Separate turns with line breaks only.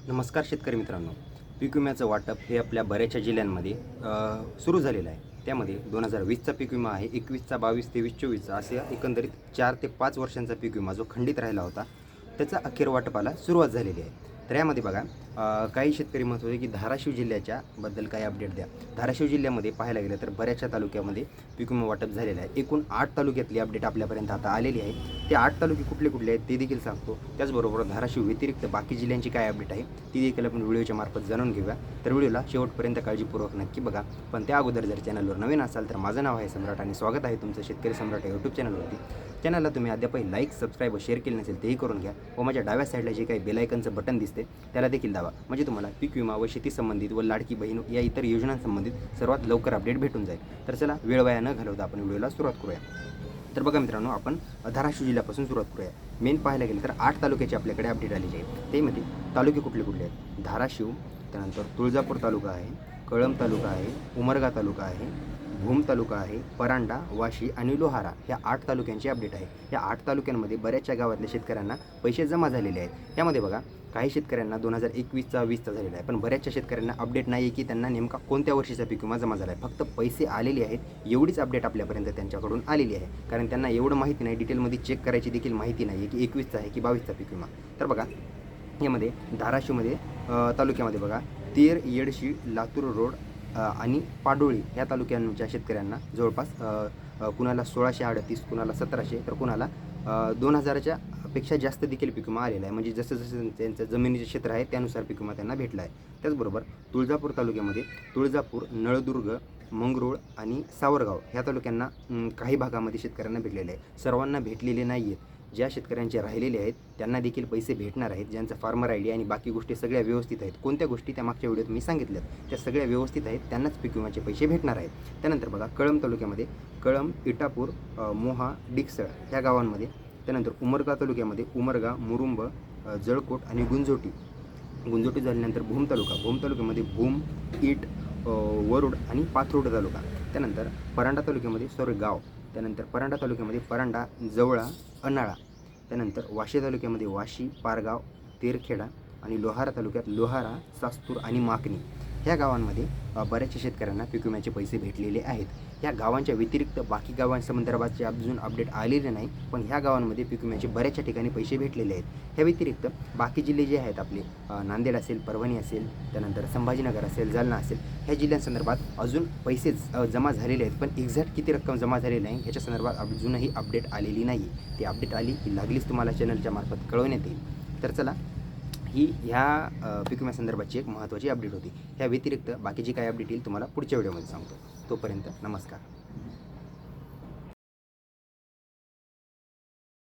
नमस्कार शेतकरी मित्रांनो. पीक विम्याचं वाटप हे आपल्या बऱ्याचशा जिल्ह्यांमध्ये सुरू झालेलं आहे. त्यामध्ये 2020चा पीक विमा आहे, 21चा, 22, 23, 24 असे एकंदरीत 4 ते 5 वर्षांचा पीक विमा जो खंडित राहिला होता, त्याचा अखेर वाटपाला सुरुवात झालेली आहे. तर यामध्ये बघा काही शेतकरी म्हणत होते की धाराशिव जिल्ह्याच्या बद्दल काही अपडेट द्या. धाराशिव जिल्ह्यामध्ये पाहायला गेलं तर बऱ्याचशा तालुक्यामध्ये पीक विमा वाटप झालेलं आहे. एकूण 8 तालुक्यातली अपडेट आपल्यापर्यंत आता आलेली आहे. ते 8 तालुके कुठले कुठले आहेत ते देखील सांगतो. त्याचबरोबर धाराशिव व्यतिरिक्त बाकी जिल्ह्यांची काय अपडेट आहे ती देखील आपण व्हिडिओच्या मार्फत जाणून घेऊया. तर व्हिडिओला शेवटपर्यंत काळजीपूर्वक नक्की बघा. पण त्या अगोदर जर चॅनलवर नवीन असाल तर माझं नाव आहे सम्राट आणि स्वागत आहे तुमचं शेतकरी सम्राट या यूट्यूब चॅनलवरती. चॅनलला तुम्ही अद्यापही लाईक, सबस्क्राईब व शेअर केले नसेल तेही करून घ्या व माझ्या डाव्या साईडला जे काही बेल आयकनचं बटन दिसते त्याला देखील दाबा. म्हणजे तुम्हाला पीक विमा व शेती संबंधित व लाडकी बहीण या इतर योजनांसंबंधित सर्वात लवकर अपडेट भेटून जाईल. तर चला वेळ वाया न घालवता आपण व्हिडिओला सुरुवात करूया. तर बघा मित्रांनो, आपण धाराशिव जिल्ह्यापासून सुरुवात करूया. मेन पाहायला गेलं तर 8 तालुक्याचे आपल्याकडे अपडेट आलेले आहेत. त्यामध्ये तालुके कुठले कुठले आहेत? धाराशिव, त्यानंतर तुळजापूर तालुका आहे, कळंब तालुका आहे, उमरगा तालुका आहे, भूम तालुका आहे, परांडा, वाशी आणि लोहारा ह्या 8 तालुक्यांचे अपडेट आहे. या 8 तालुक्यांमध्ये बऱ्याचशा गावातल्या शेतकऱ्यांना पैसे जमा झालेले आहेत. त्यामध्ये बघा काही शेतकऱ्यांना 2021चा 20चा झालेला आहे, पण बऱ्याचशा शेतकऱ्यांना अपडेट नाही आहे की त्यांना नेमका कोणत्या वर्षीचा पीक विमा जमा झाला आहे. फक्त पैसे आलेले आहेत एवढीच अपडेट आपल्यापर्यंत त्यांच्याकडून आलेली आहे. कारण त्यांना एवढं माहिती नाही, डिटेलमध्ये चेक करायची देखील माहिती नाही आहे की 21चा आहे की 22चा पीक विमा. तर बघा यामध्ये धाराशिवमध्ये तालुक्यामध्ये बघा तेर, येडशी, लातूर रोड आणि पाडोळी ह्या तालुक्यांच्या शेतकऱ्यांना जवळपास कुणाला 1638, कुणाला 1700 तर कुणाला 2000च्या पेक्षा जास्त देखील पीक विमा आलेला आहे. म्हणजे जसं जसं त्यांचं जमिनीचे क्षेत्र आहे त्यानुसार पीक विमा त्यांना भेटला आहे. त्याचबरोबर तुळजापूर तालुक्यामध्ये तुळजापूर, नळदुर्ग, मंगरूळ आणि सावरगाव ह्या तालुक्यांना काही भागामध्ये शेतकऱ्यांना भेटलेले आहे. सर्वांना भेटलेले नाही आहेत. ज्या शेतकऱ्यांचे राहिलेले आहेत त्यांना देखील पैसे भेटणार आहेत. ज्यांचा फार्मर आय डी आणि बाकी गोष्टी सगळ्या व्यवस्थित आहेत, कोणत्या गोष्टी त्या मागच्या व्हिडिओत मी सांगितल्यात त्या सगळ्या व्यवस्थित आहेत, त्यांनाच पीक विम्याचे पैसे भेटणार आहेत. त्यानंतर बघा कळंब तालुक्यामध्ये कळंब, इटापूर, मोहा, डिकसळ ह्या गावांमध्ये. त्यानंतर उमरगा तालुक्यामध्ये उमरगा, मुरुंब, जळकोट आणि गुंजोटी झाल्यानंतर भूम तालुक्यामध्ये भूम, ईट, वरुड आणि पाथरोड तालुका. त्यानंतर परांडा तालुक्यामध्ये गाव. त्यानंतर परांडा तालुक्यामध्ये परांडा, जवळा, अनाळा. त्यानंतर वाशी तालुक्यामध्ये वाशी, पारगाव, तेरखेडा आणि लोहारा तालुक्यात लोहारा, सास्तूर आणि माकणी ह्या गावांमध्ये बऱ्याचशा शेतकऱ्यांना पीक विम्याचे पैसे भेटलेले आहेत. ह्या गावांच्या व्यतिरिक्त बाकी गावांसंदर्भातचे अजून अपडेट आलेले नाही, पण ह्या गावांमध्ये पीक विम्याचे बऱ्याचशा ठिकाणी पैसे भेटलेले आहेत. ह्या व्यतिरिक्त बाकी जिल्हे जे आहेत आपले नांदेड असेल, परभणी असेल, त्यानंतर संभाजीनगर असेल, जालना असेल ह्या जिल्ह्यांसंदर्भात अजून पैसे जमा झालेले आहेत, पण एक्झॅक्ट किती रक्कम जमा झालेली नाही ह्याच्या संदर्भात अजूनही अपडेट आलेली नाही. ती अपडेट आली की लागलीच तुम्हाला चॅनलच्या मार्फत कळवण्यात येईल. तर चला, ही ह्या पीक विम्यासंदर्भाची एक महत्त्वाची अपडेट होती. ह्या व्यतिरिक्त बाकीची काय अपडेट येईल तुम्हाला पुढच्या व्हिडिओमध्ये सांगतो. तोपर्यंत नमस्कार.